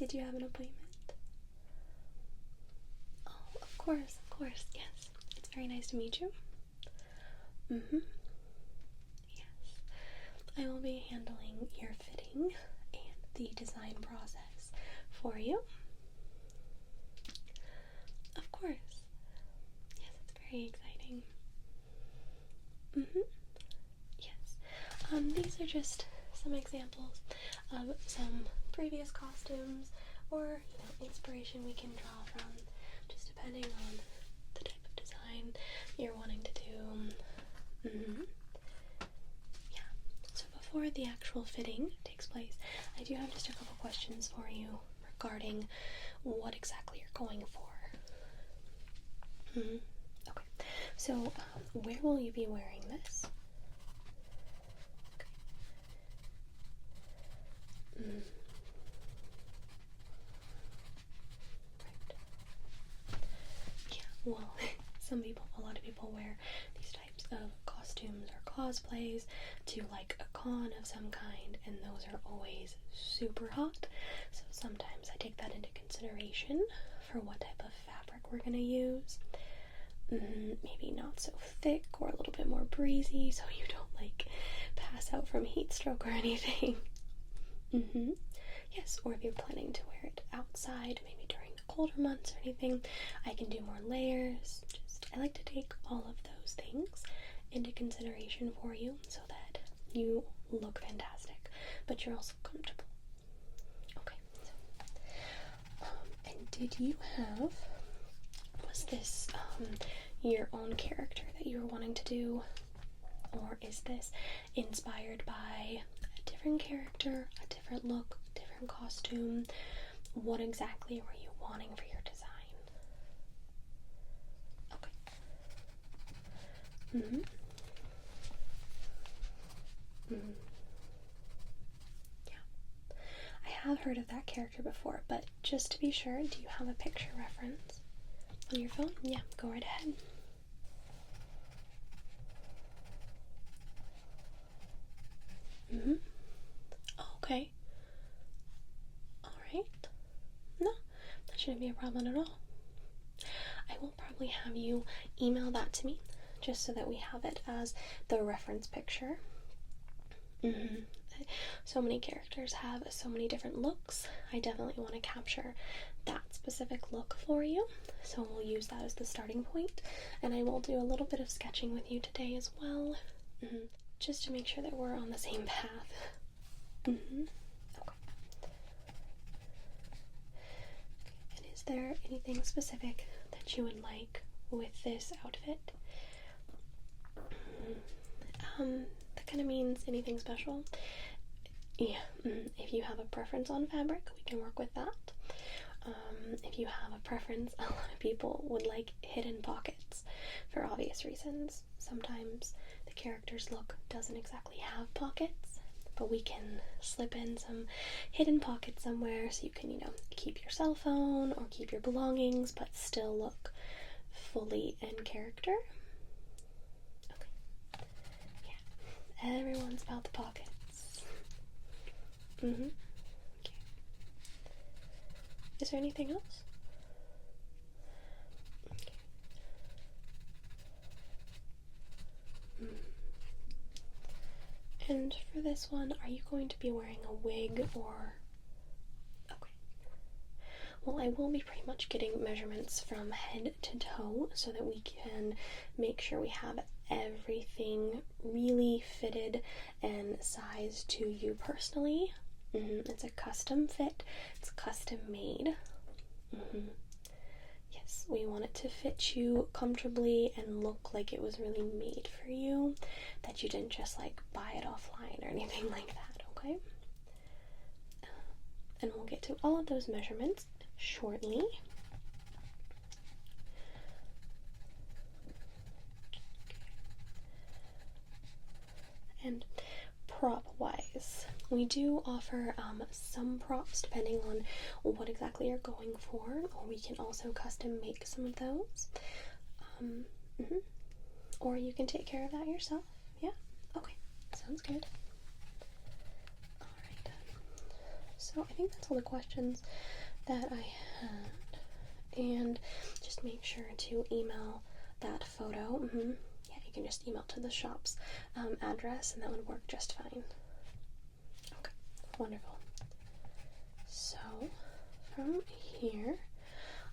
Did you have an appointment? Oh, of course, yes. It's very nice to meet you. Yes. I will be handling your fitting and the design process for you. Of course. Yes, it's very exciting. Yes. These are just some examples of some previous costumes or, inspiration we can draw from, just depending on the type of design you're wanting to do. Yeah. So before the actual fitting takes place, I do have just a couple questions for you regarding what exactly you're going for. Okay. So, where will you be wearing this? Okay. Right. Yeah, well, a lot of people wear these types of costumes or cosplays to like a con of some kind, and those are always super hot. So sometimes I take that into consideration for what type of fabric we're gonna use. Maybe not so thick or a little bit more breezy so you don't like pass out from heat stroke or anything. Yes, or if you're planning to wear it outside, maybe during the colder months or anything, I can do more layers. I like to take all of those things into consideration for you so that you look fantastic, but you're also comfortable. Okay, so, and did you was this your own character that you were wanting to do, or is this inspired by a different character, a different look, a different costume? What exactly were you wanting for your design? Okay. Yeah. I have heard of that character before, but just to be sure, do you have a picture reference on your phone? Yeah, go right ahead. Okay. Alright. No, that shouldn't be a problem at all. I will probably have you email that to me just so that we have it as the reference picture. So many characters have so many different looks. I definitely want to capture that specific look for you, so we'll use that as the starting point, and I will do a little bit of sketching with you today as well, just to make sure that we're on the same path. Okay. And is there anything specific that you would like with this outfit? That kind of means anything special? Yeah, if you have a preference on fabric, we can work with that. If you have a preference, a lot of people would like hidden pockets for obvious reasons. Sometimes the character's look doesn't exactly have pockets, but we can slip in some hidden pockets somewhere so you can, keep your cell phone or keep your belongings, but still look fully in character. Okay. Yeah. Everyone's about the pockets. Okay. Is there anything else? Okay. And for this one, are you going to be wearing a wig or... Okay. Well, I will be pretty much getting measurements from head to toe so that we can make sure we have everything really fitted and sized to you personally. It's a custom fit. It's custom made. Yes, we want it to fit you comfortably and look like it was really made for you, that you didn't just like buy it offline or anything like that, okay? And we'll get to all of those measurements shortly. And prop-wise, we do offer some props depending on what exactly you're going for, or we can also custom make some of those. Or you can take care of that yourself. Yeah? Okay, sounds good. Alright, so So I think that's all the questions that I had. And just make sure to email that photo. Yeah, you can just email to the shop's address, and that would work just fine. Okay, wonderful. So from here,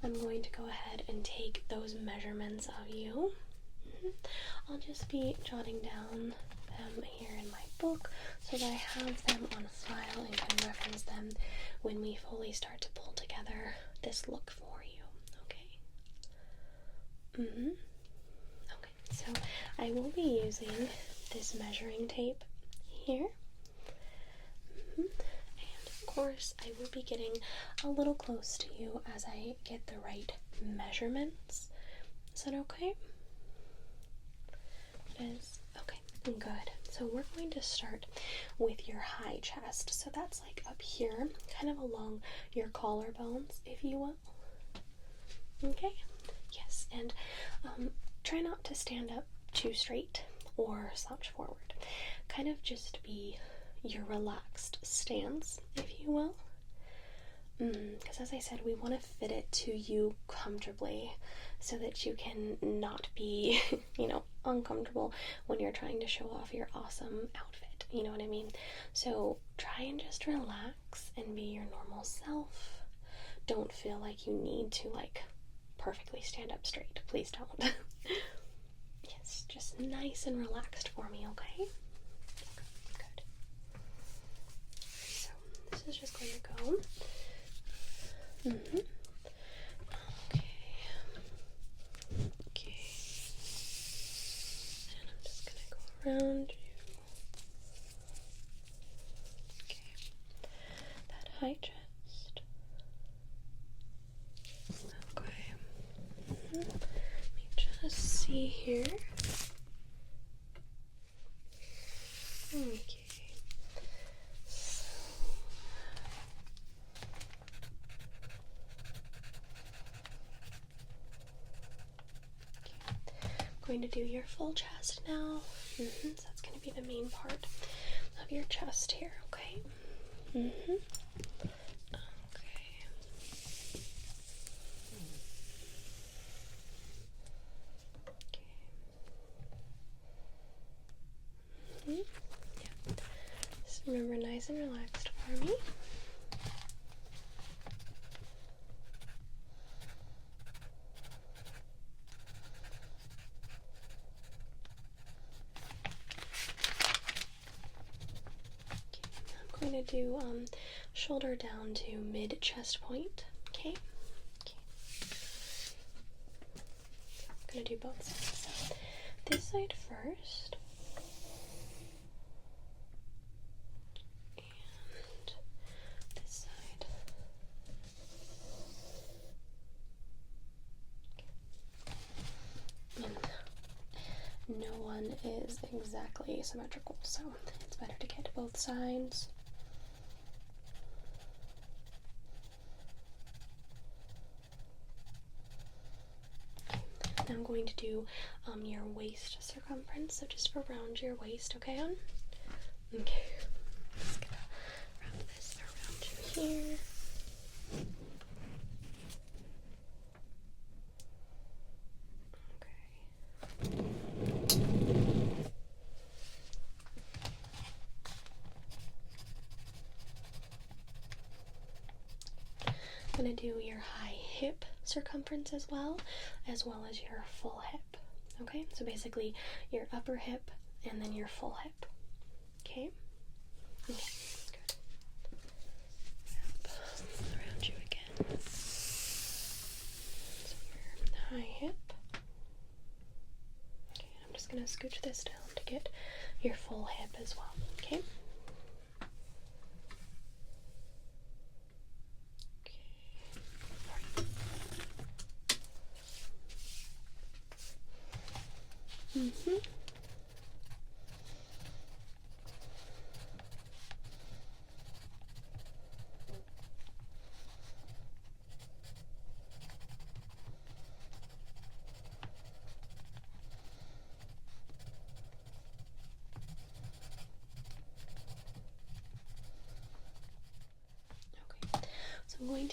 I'm going to go ahead and take those measurements of you. I'll just be jotting down them here in my book so that I have them on file and can reference them when we fully start to pull together this look for you. Okay? Okay, so I will be using this measuring tape here. And of course, I will be getting a little close to you as I get the right measurements. Is that okay? It is? Okay, good. So we're going to start with your high chest. So that's like up here, kind of along your collarbones, if you will. Okay? Yes, and try not to stand up too straight or slouch forward. Kind of just be your relaxed stance, if you will. Because as I said, we want to fit it to you comfortably so that you can not be, uncomfortable when you're trying to show off your awesome outfit. You know what I mean? So try and just relax and be your normal self. Don't feel like you need to, perfectly stand up straight. Please don't. Yes, just nice and relaxed for me, okay? Good. So this is just going to go. Okay. And I'm just gonna go around you. Okay. That high chest. Okay. Let me just see here. Okay. Going to do your full chest now. So that's going to be the main part of your chest here, okay? Okay. Yeah. Just remember, nice and relaxed for me. I'm going to do shoulder down to mid chest point. Okay. I'm going to do both sides. So this side first. And this side. And no one is exactly symmetrical, so it's better to get both sides. I'm going to do your waist circumference, so just around your waist, okay? Okay. Just gonna wrap this around you here. I'm going to do your high hip circumference as well as your full hip. Okay, so basically your upper hip and then your full hip. Okay? Okay, good. Wrap around you again. So your high hip. Okay, I'm just going to scooch this down to get your full hip as well. Okay?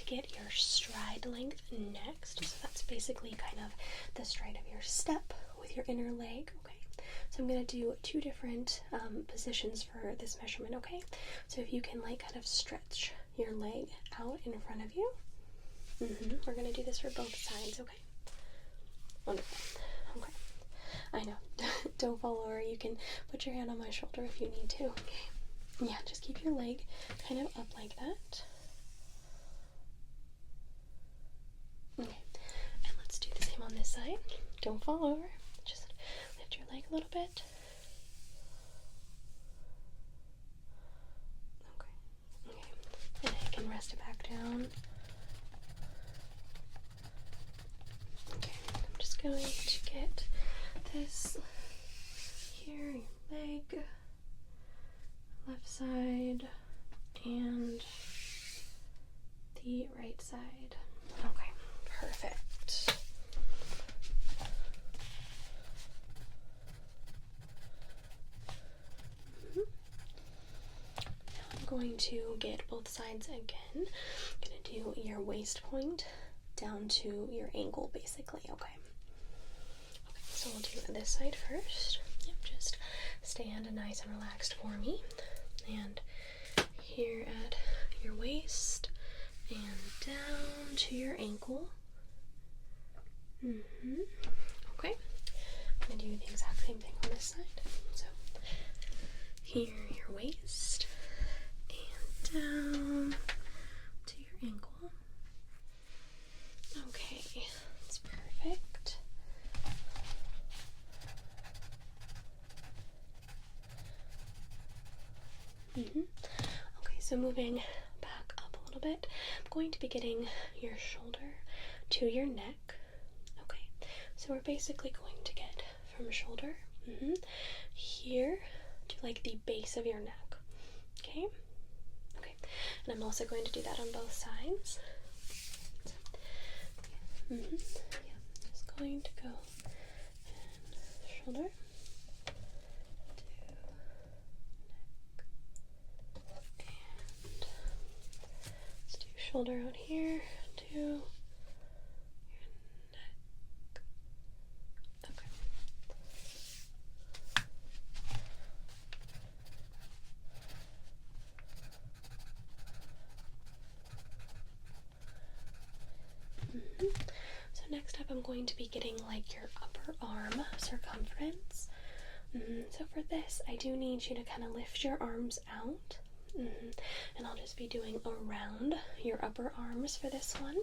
get your stride length next. So that's basically kind of the stride of your step with your inner leg, okay? So I'm going to do 2 different positions for this measurement, okay? So if you can like kind of stretch your leg out in front of you. We're going to do this for both sides, okay? Wonderful. Okay. I know. Don't fall over. You can put your hand on my shoulder if you need to, okay? Yeah, just keep your leg kind of up like that. Okay. And let's do the same on this side. Don't fall over. Just lift your leg a little bit. Okay. And I can rest it back down. Okay. I'm just going to get this here, your leg, left side, and the right side. Okay, perfect. Now I'm going to get both sides again. I'm going to do your waist point down to your ankle, basically, okay? So we'll do this side first. Yep, just stand nice and relaxed for me. And here at your waist and down to your ankle. Okay. I'm going to do the exact same thing on this side. So here your waist and down to your ankle. Okay, that's perfect. Okay, so moving back up a little bit, I'm going to be getting your shoulder to your neck. Okay, so we're basically going to get from shoulder here to like the base of your neck. Okay? Okay, and I'm also going to do that on both sides. Yeah, just going to go and shoulder. Shoulder out here to your neck. Okay. So next up I'm going to be getting like your upper arm circumference. So for this I do need you to kind of lift your arms out. And I'll just be doing around your upper arms for this one.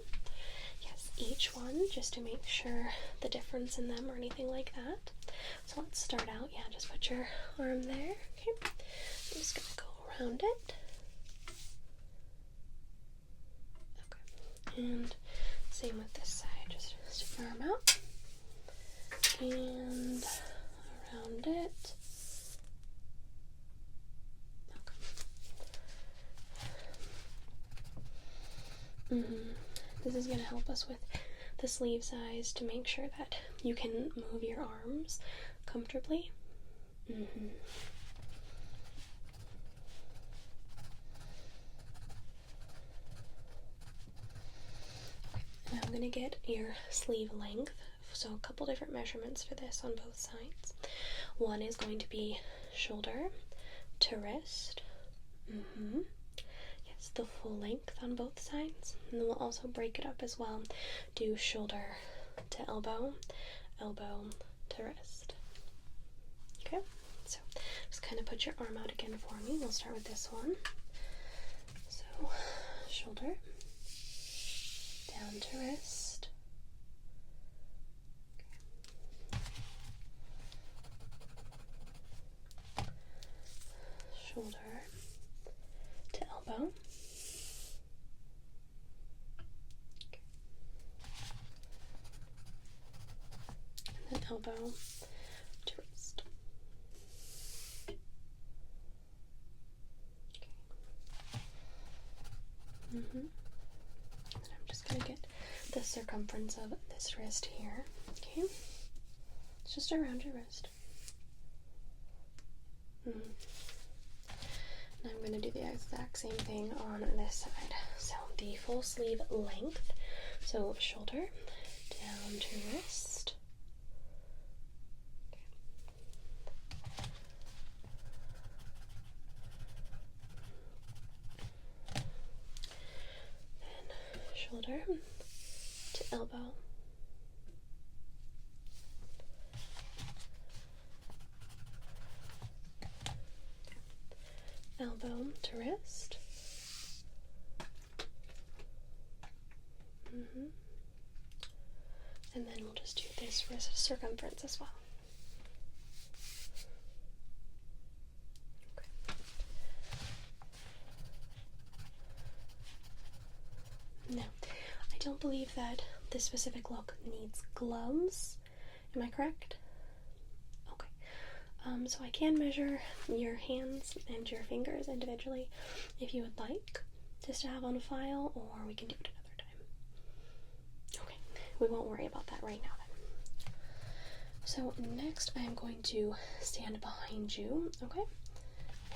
Yes, each one, just to make sure the difference in them or anything like that. So let's start out. Yeah, just put your arm there. Okay, I'm just gonna go around it. Okay, and same with this side. Just stick your arm out and around it. This is going to help us with the sleeve size to make sure that you can move your arms comfortably. Now I'm going to get your sleeve length. So a couple different measurements for this on both sides. One is going to be shoulder to wrist. The full length on both sides, and then we'll also break it up as well. Do shoulder to elbow, elbow to wrist. Okay, so just kind of put your arm out again for me. We'll start with this one. So shoulder down to wrist. Okay. Shoulder to elbow. Elbow to wrist. Okay. And I'm just going to get the circumference of this wrist here. Okay. It's just around your wrist. And I'm going to do the exact same thing on this side. So the full sleeve length, so shoulder down to wrist. Then shoulder to elbow. Elbow to wrist. And then we'll just do this wrist circumference as well. Okay. Now, I don't believe that this specific look needs gloves. Am I correct? Okay. So I can measure your hands and your fingers individually if you would like, just to have on file, or we can do it another time. Okay, we won't worry about that right now then. So next I am going to stand behind you, okay?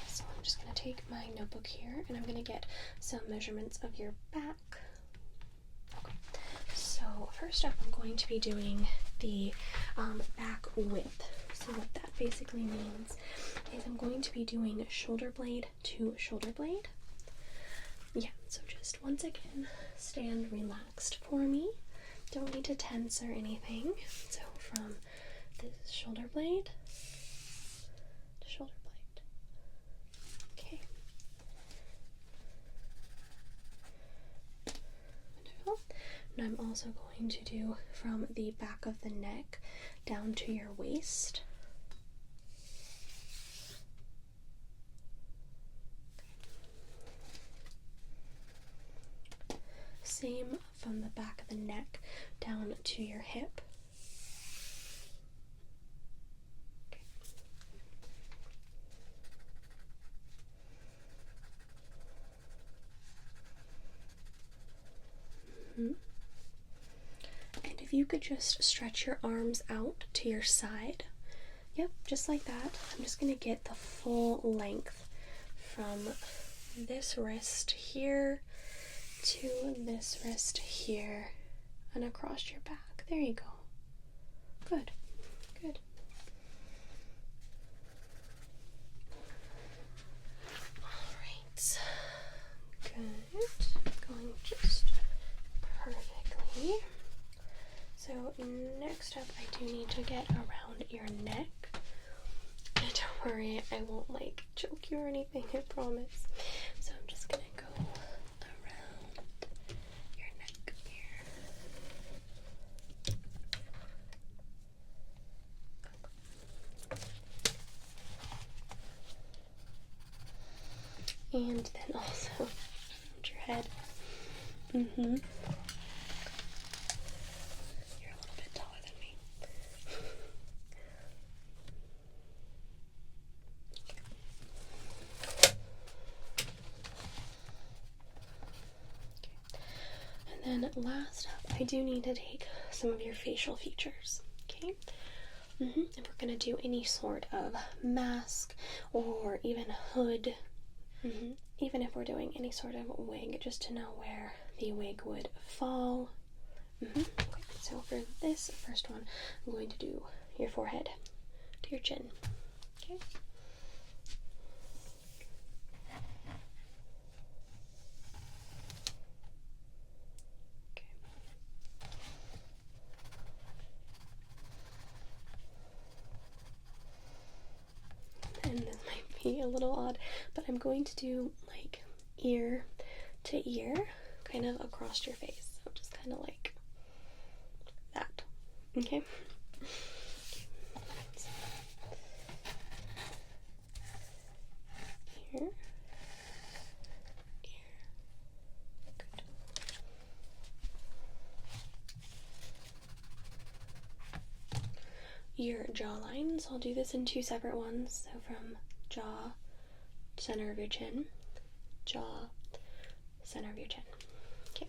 So I'm just going to take my notebook here and I'm going to get some measurements of your back. Okay, so first up I'm going to be doing the back width. So what that basically means is I'm going to be doing shoulder blade to shoulder blade. Yeah, so just once again, stand relaxed for me. Don't need to tense or anything. So from this shoulder blade to shoulder blade. Okay. Wonderful. And I'm also going to do from the back of the neck down to your waist. Same from the back of the neck down to your hip. Okay. And if you could just stretch your arms out to your side. Yep, just like that. I'm just going to get the full length from this wrist here to this wrist here and across your back. There you go. Good. Good. Alright. Good. Going just perfectly. So next up I do need to get around your neck. And don't worry, I won't like choke you or anything, I promise. So I'm just gonna go around your neck here. And then also around your head. You're a little bit taller than me. And then last up, I do need to take some of your facial features, okay? And we're going to do any sort of mask or even hood, even if we're doing any sort of wig, just to know where the wig would fall. Okay, so for this first one, I'm going to do your forehead to your chin, okay? And this might be a little odd, but I'm going to do like ear to ear, kind of across your face. So just kind of like that. Okay? So, ear, ear. Good. Your jawline, so I'll do this in two separate ones. So from jaw, center of your chin, jaw, center of your chin. Okay.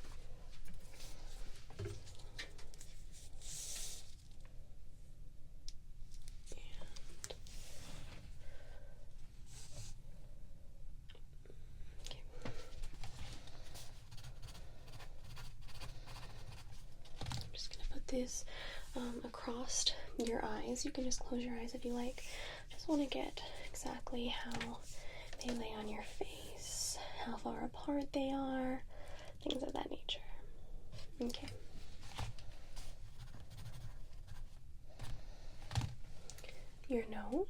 this across your eyes. You can just close your eyes if you like. Just want to get exactly how they lay on your face, how far apart they are, things of that nature. Okay. Your nose.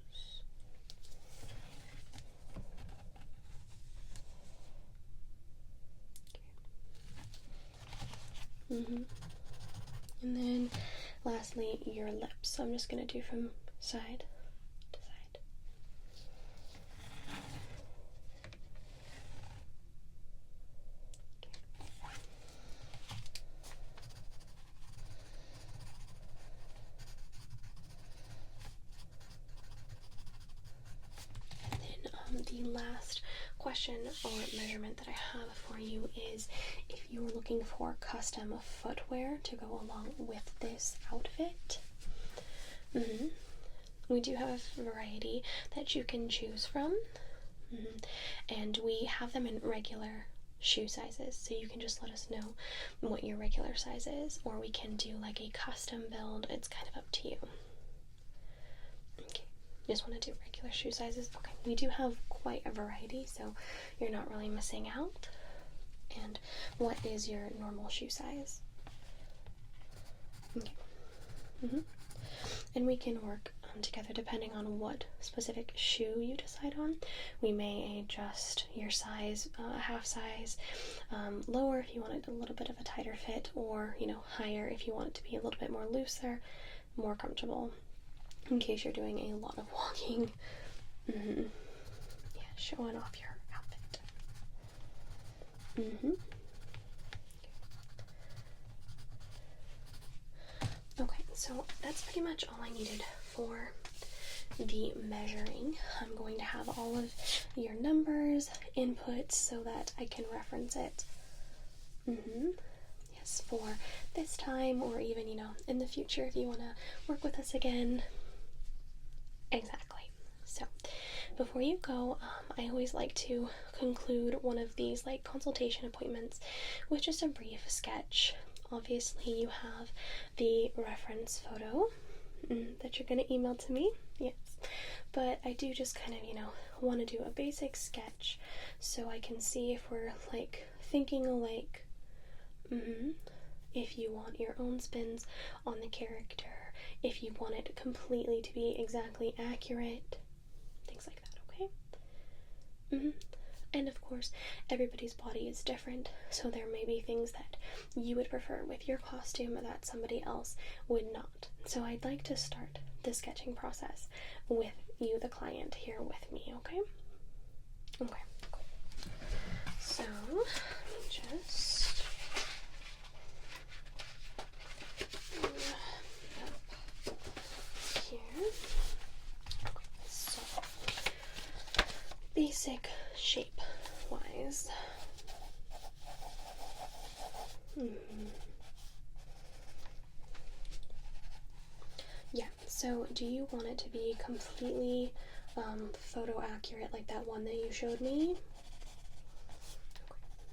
Okay. And then lastly, your lips. So I'm just going to do from side to side. And then the last question or measurement that I have for you is if you're looking for custom footwear to go along with this outfit. We do have a variety that you can choose from, and we have them in regular shoe sizes, so you can just let us know what your regular size is, or we can do like a custom build. It's kind of up to you. Okay, just want to do regular shoe sizes. Okay, we do have quite a variety, so you're not really missing out. And what is your normal shoe size? Okay. And we can work together depending on what specific shoe you decide on. We may adjust your size a half size lower if you want it a little bit of a tighter fit, or higher if you want it to be a little bit more looser, more comfortable, in case you're doing a lot of walking. Yeah, showing off your outfit. Okay, so that's pretty much all I needed for the measuring. I'm going to have all of your numbers, inputs, so that I can reference it. Yes, for this time, or even, in the future if you want to work with us again. Exactly. So, before you go, I always like to conclude one of these consultation appointments with just a brief sketch. Obviously, you have the reference photo that you're going to email to me. Yes. But I do just kind of, want to do a basic sketch so I can see if we're, thinking alike. If you want your own spins on the character, if you want it completely to be exactly accurate, things like that, okay? And of course, everybody's body is different, so there may be things that you would prefer with your costume that somebody else would not. So I'd like to start the sketching process with you, the client, here with me, okay? Okay, cool. So, let me just up here. Okay, so basic shape wise. Yeah, so do you want it to be completely photo accurate like that one that you showed me?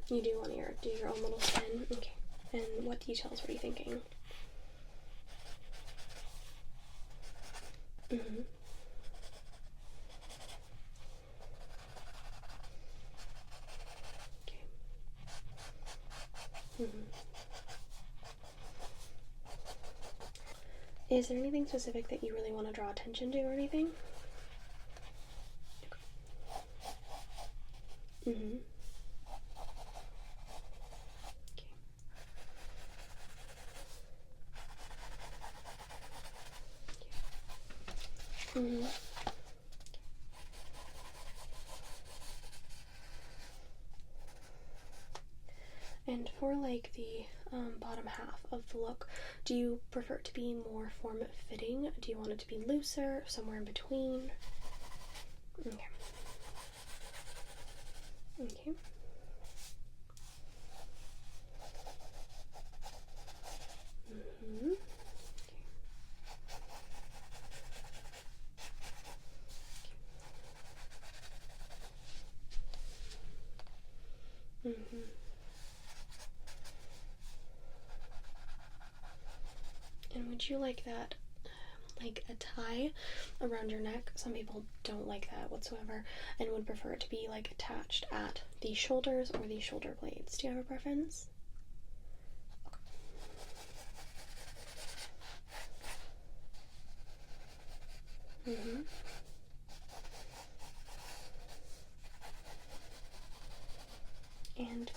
Okay. You do want to do your own little spin? Okay. And what details were you thinking? Is there anything specific that you really want to draw attention to or anything? Okay. And for the bottom half of the look, do you prefer it to be more form-fitting? Do you want it to be looser, somewhere in between? Okay. Okay. would you like that, like a tie around your neck? Some people don't like that whatsoever and would prefer it to be like attached at the shoulders or the shoulder blades. Do you have a preference? Okay. And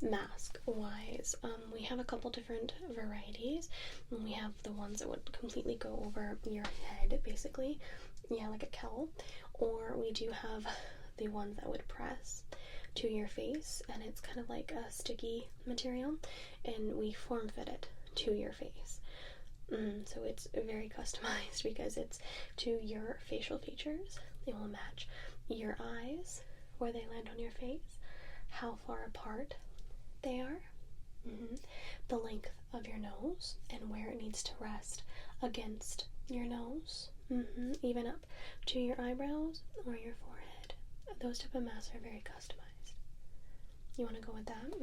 mask wise, we have a couple different varieties. We have the ones that would completely go over your head, basically, yeah, like a cowl, or we do have the ones that would press to your face, and it's kind of like a sticky material, and we form fit it to your face. So it's very customized because it's to your facial features. It will match your eyes, where they land on your face, how far apart they are, the length of your nose, and where it needs to rest against your nose, even up to your eyebrows or your forehead. Those type of masks are very customized. You want to go with that?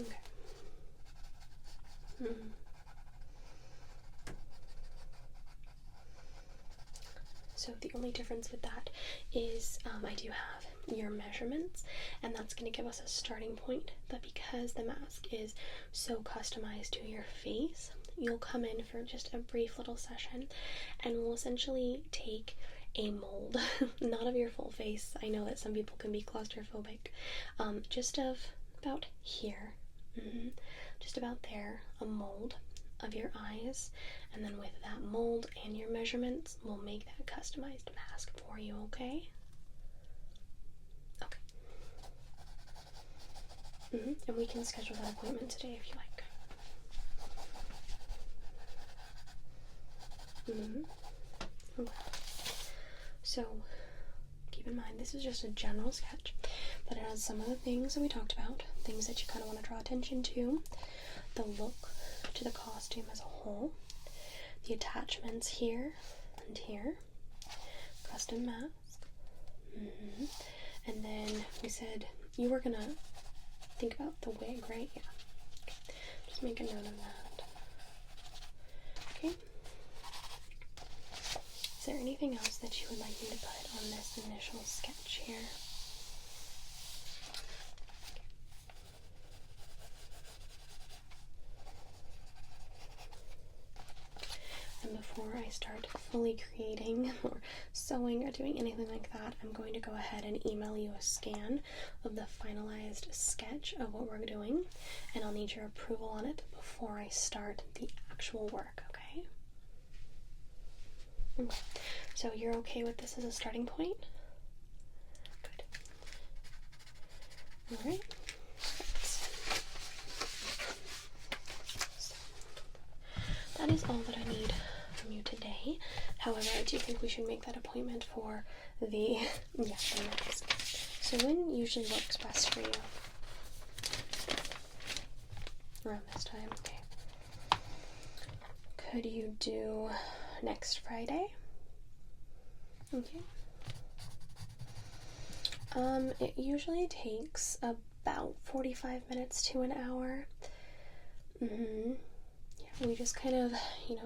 Okay. So the only difference with that is I do have your measurements, and that's going to give us a starting point, but because the mask is so customized to your face, you'll come in for just a brief little session, and we'll essentially take a mold, not of your full face. I know that some people can be claustrophobic, just of about here, just about there, a mold of your eyes, and then with that mold and your measurements, we'll make that customized mask for you, okay? Okay. And we can schedule that appointment today if you like. Okay. So, keep in mind, this is just a general sketch, but it has some of the things that we talked about, things that you kind of want to draw attention to, the look to the costume as a whole, the attachments here and here, custom mask, and then we said you were gonna think about the wig, right? Yeah. Okay. Just make a note of that. Okay. Is there anything else that you would like me to put on this initial sketch here? And before I start fully creating or sewing or doing anything like that, I'm going to go ahead and email you a scan of the finalized sketch of what we're doing, and I'll need your approval on it before I start the actual work, okay? Okay. So you're okay with this as a starting point? Good. Alright. So, that is all that I need from you today. However, I do think we should make that appointment for the mask. So when usually works best for you? Around this time, okay. Could you do next Friday? Okay. It usually takes about 45 minutes to an hour. We just kind of,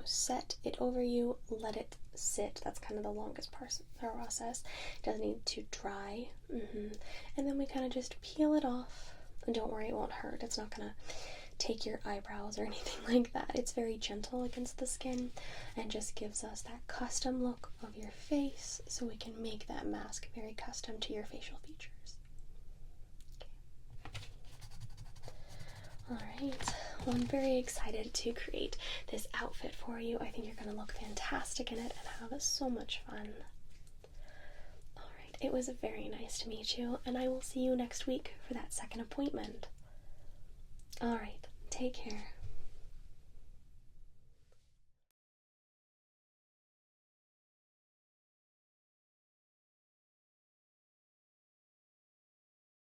set it over you, let it sit. That's kind of the longest process. It doesn't need to dry. And then we kind of just peel it off. And don't worry, it won't hurt. It's not gonna take your eyebrows or anything like that. It's very gentle against the skin and just gives us that custom look of your face, so we can make that mask very custom to your facial features. Okay. Alright, well, I'm very excited to create this outfit for you. I think you're going to look fantastic in it and have so much fun. Alright, it was very nice to meet you, and I will see you next week for that second appointment. Alright, take care.